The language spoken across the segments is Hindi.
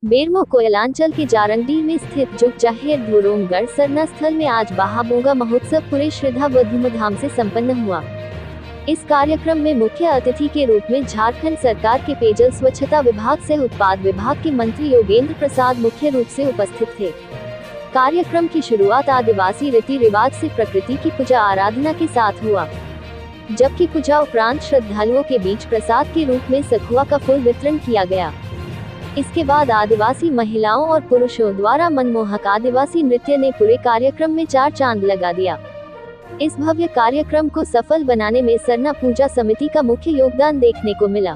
बेरमो कोयलांचल के जारंडी में स्थित जुग जाहिर धुरोंगढ़ सरना स्थल में आज महाबोगा महोत्सव पूरे श्रद्धा व धूमधाम से संपन्न हुआ। इस कार्यक्रम में मुख्य अतिथि के रूप में झारखंड सरकार के पेयजल स्वच्छता विभाग से उत्पाद विभाग के मंत्री योगेंद्र प्रसाद मुख्य रूप से उपस्थित थे। कार्यक्रम की शुरुआत आदिवासी रीति रिवाज से प्रकृति की पूजा आराधना के साथ हुआ, जबकि पूजा उपरांत श्रद्धालुओं के बीच प्रसाद के रूप में सखुआ का फूल वितरण किया गया। इसके बाद आदिवासी महिलाओं और पुरुषों द्वारा मनमोहक आदिवासी नृत्य ने पूरे कार्यक्रम में चार चांद लगा दिया। इस भव्य कार्यक्रम को सफल बनाने में सरना पूजा समिति का मुख्य योगदान देखने को मिला,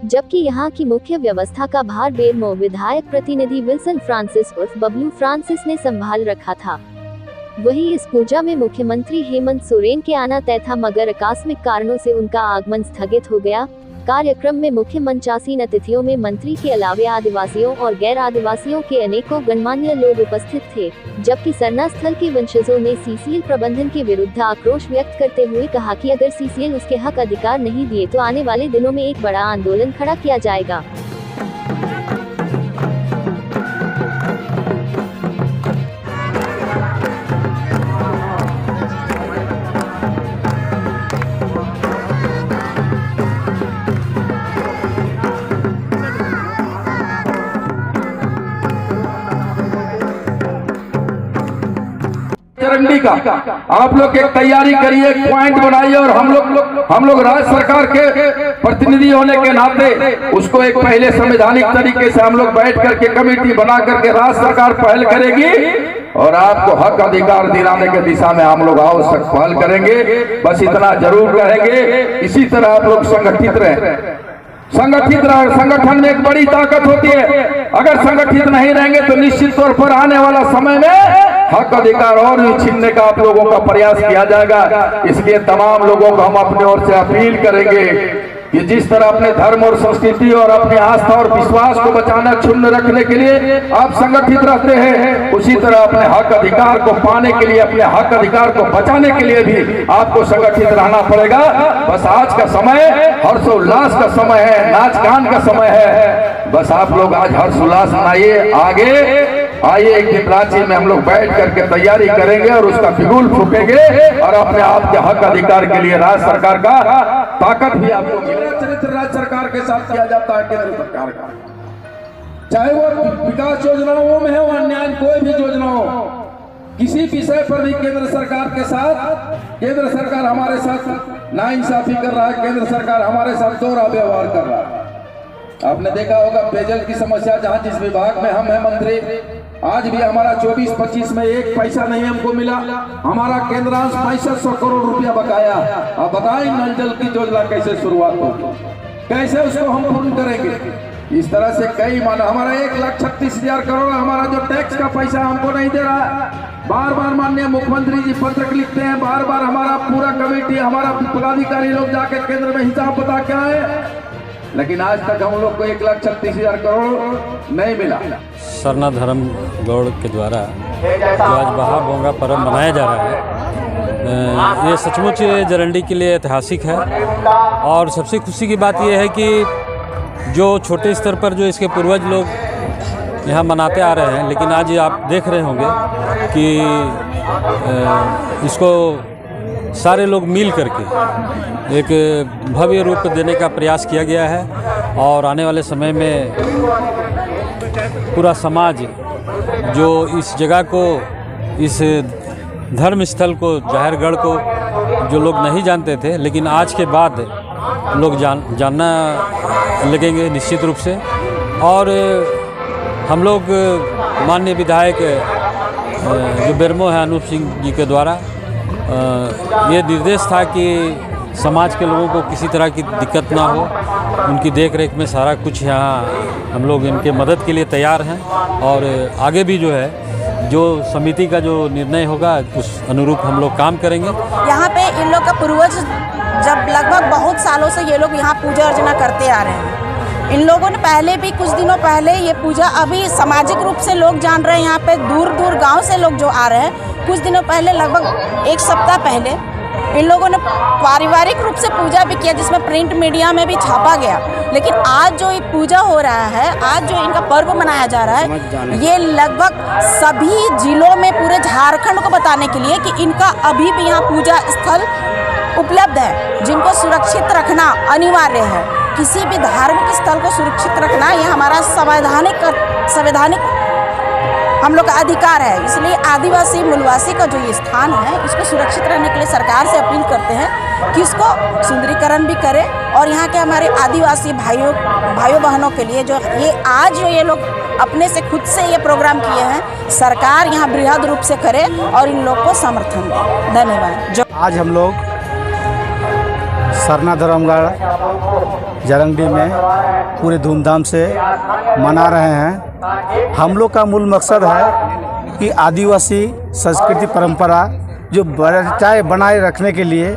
जबकि यहां की मुख्य व्यवस्था का भार बेरमो विधायक प्रतिनिधि विल्सन फ्रांसिस उर्फ बबलू फ्रांसिस ने संभाल रखा था। वहीं इस पूजा में मुख्यमंत्री हेमंत सोरेन के आना तय था, मगर आकस्मिक कारणों से उनका आगमन स्थगित हो गया। कार्यक्रम में मुख्य मंचासीन अतिथियों में मंत्री के अलावे आदिवासियों और गैर आदिवासियों के अनेकों गणमान्य लोग उपस्थित थे, जबकि सरना स्थल के वंशजों ने सीसीएल प्रबंधन के विरुद्ध आक्रोश व्यक्त करते हुए कहा कि अगर सीसीएल उसके हक अधिकार नहीं दिए तो आने वाले दिनों में एक बड़ा आंदोलन खड़ा किया जाएगा। चरंडी का आप लोग एक तैयारी करिए, एक पॉइंट बनाइए और हम लोग राज्य सरकार के प्रतिनिधि होने के नाते उसको एक पहले संवैधानिक तरीके से हम लोग बैठ करके कमेटी बना करके राज्य सरकार पहल करेगी और आपको हक अधिकार दिलाने के दिशा में हम लोग आवश्यक पहल करेंगे। बस इतना जरूर करेंगे। इसी तरह आप लोग संगठित रहें, संगठन में एक बड़ी ताकत होती है। अगर संगठित नहीं रहेंगे तो निश्चित तौर पर आने वाला समय में हक अधिकार और भी छीनने का आप लोगों का प्रयास किया जाएगा। इसलिए तमाम लोगों को हम अपनी ओर से अपील करेंगे कि जिस तरह अपने धर्म और संस्कृति और अपनी आस्था और विश्वास को बचाना क्षुण्ण रखने के लिए आप संगठित रहते हैं, उसी तरह अपने हक अधिकार को पाने के लिए, अपने हक अधिकार को बचाने के लिए भी आपको संगठित रहना पड़ेगा। बस आज का समय हर्षोल्लास का समय है, नाच गान का समय है। बस आप लोग आज हर्षोल्लास मनाइए। आगे आइए, एक दिन रांची में हम लोग बैठ करके तैयारी करेंगे और उसका बिगुल फूकेंगे और अपने आप के हक अधिकार के लिए राज्य सरकार का ताकत भी आपको मिलेगा। चरित्र राज्य सरकार के साथ किया जाता है, केंद्र सरकार का, चाहे वो विकास योजनाओं में हो, अन्य कोई भी योजना हो, किसी विषय पर भी केंद्र सरकार के साथ, केंद्र सरकार हमारे साथ नाइंसाफी कर रहा है, केंद्र सरकार हमारे साथ दोहरा व्यवहार कर रहा है। आपने देखा होगा पेयजल की समस्या, जहां जिस विभाग में हम हैं मंत्री, आज भी हमारा 24-25 में एक पैसा नहीं हमको मिला। हमारा केंद्रांश 6500 करोड़ रुपया बकाया। अब बताएं नल जल की योजना कैसे शुरुआत होगी, कैसे उसको हम पूर्ण करेंगे। इस तरह से कई माना, हमारा 1,36,000 करोड़ हमारा जो टैक्स का पैसा हमको नहीं दे रहा है। बार बार माननीय मुख्यमंत्री जी पत्र लिखते हैं, बार बार हमारा पूरा कमेटी, हमारा पदाधिकारी लोग जाकर केंद्र में हिसाब बता के आए, लेकिन आज तक हम लोग को 1,36,000 करोड़ नहीं मिला। सरना धर्मगढ़ के द्वारा जो आज महाबोगा पर्व मनाया जा रहा है, ये सचमुच जरंडी के लिए ऐतिहासिक है। और सबसे खुशी की बात यह है कि जो छोटे स्तर पर जो इसके पूर्वज लोग यहाँ मनाते आ रहे हैं, लेकिन आज आप देख रहे होंगे कि इसको सारे लोग मिल करके एक भव्य रूप देने का प्रयास किया गया है। और आने वाले समय में पूरा समाज जो इस जगह को, इस धर्म स्थल को, जाहिरगढ़ को जो लोग नहीं जानते थे, लेकिन आज के बाद लोग जानना लगेंगे निश्चित रूप से। और हम लोग माननीय विधायक जो बेरमो है अनूप सिंह जी के द्वारा ये निर्देश था कि समाज के लोगों को किसी तरह की दिक्कत ना हो, उनकी देखरेख में सारा कुछ यहाँ हम लोग इनके मदद के लिए तैयार हैं। और आगे भी जो है, जो समिति का जो निर्णय होगा उस अनुरूप हम लोग काम करेंगे। यहाँ पे इन लोग का पूर्वज जब लगभग बहुत सालों से ये लोग यहाँ पूजा अर्चना करते आ रहे हैं। इन लोगों ने पहले भी, कुछ दिनों पहले ये पूजा, अभी सामाजिक रूप से लोग जान रहे हैं, यहाँ पे दूर दूर गांव से लोग जो आ रहे हैं। कुछ दिनों पहले, लगभग एक सप्ताह पहले इन लोगों ने पारिवारिक रूप से पूजा भी किया, जिसमें प्रिंट मीडिया में भी छापा गया। लेकिन आज जो ये पूजा हो रहा है, आज जो इनका पर्व मनाया जा रहा है, ये लगभग सभी जिलों में पूरे झारखंड को बताने के लिए कि इनका अभी भी यहाँ पूजा स्थल उपलब्ध है, जिनको सुरक्षित रखना अनिवार्य है। किसी भी धार्मिक स्थल को सुरक्षित रखना ये हमारा संवैधानिक हम लोग का अधिकार है। इसलिए आदिवासी मूलवासी का जो ये स्थान है, इसको सुरक्षित रहने के लिए सरकार से अपील करते हैं कि इसको सुंदरीकरण भी करे और यहाँ के हमारे आदिवासी भाइयों बहनों के लिए जो ये लोग अपने से खुद से ये प्रोग्राम किए हैं, सरकार यहाँ बृहद रूप से करे और इन लोग को समर्थन दे। धन्यवाद। आज हम लोग सरना धर्मगढ़ जारंगडी में पूरे धूमधाम से मना रहे हैं। हम लोग का मूल मकसद है कि आदिवासी संस्कृति परंपरा जो बनाए रखने के लिए,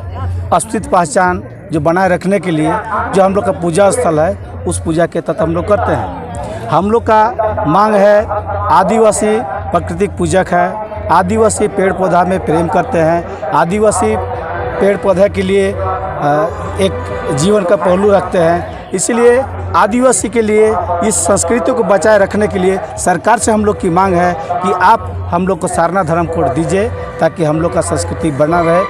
अस्तित्व पहचान जो बनाए रखने के लिए जो हम लोग का पूजा स्थल है, उस पूजा के तहत हम लोग करते हैं। हम लोग का मांग है, आदिवासी प्राकृतिक पूजक है, आदिवासी पेड़ पौधा में प्रेम करते हैं, आदिवासी पेड़ पौधे के लिए एक जीवन का पहलू रखते हैं। इसलिए आदिवासी के लिए इस संस्कृति को बचाए रखने के लिए सरकार से हम लोग की मांग है कि आप हम लोग को सरना धर्म कोड दीजिए ताकि हम लोग का संस्कृति बना रहे।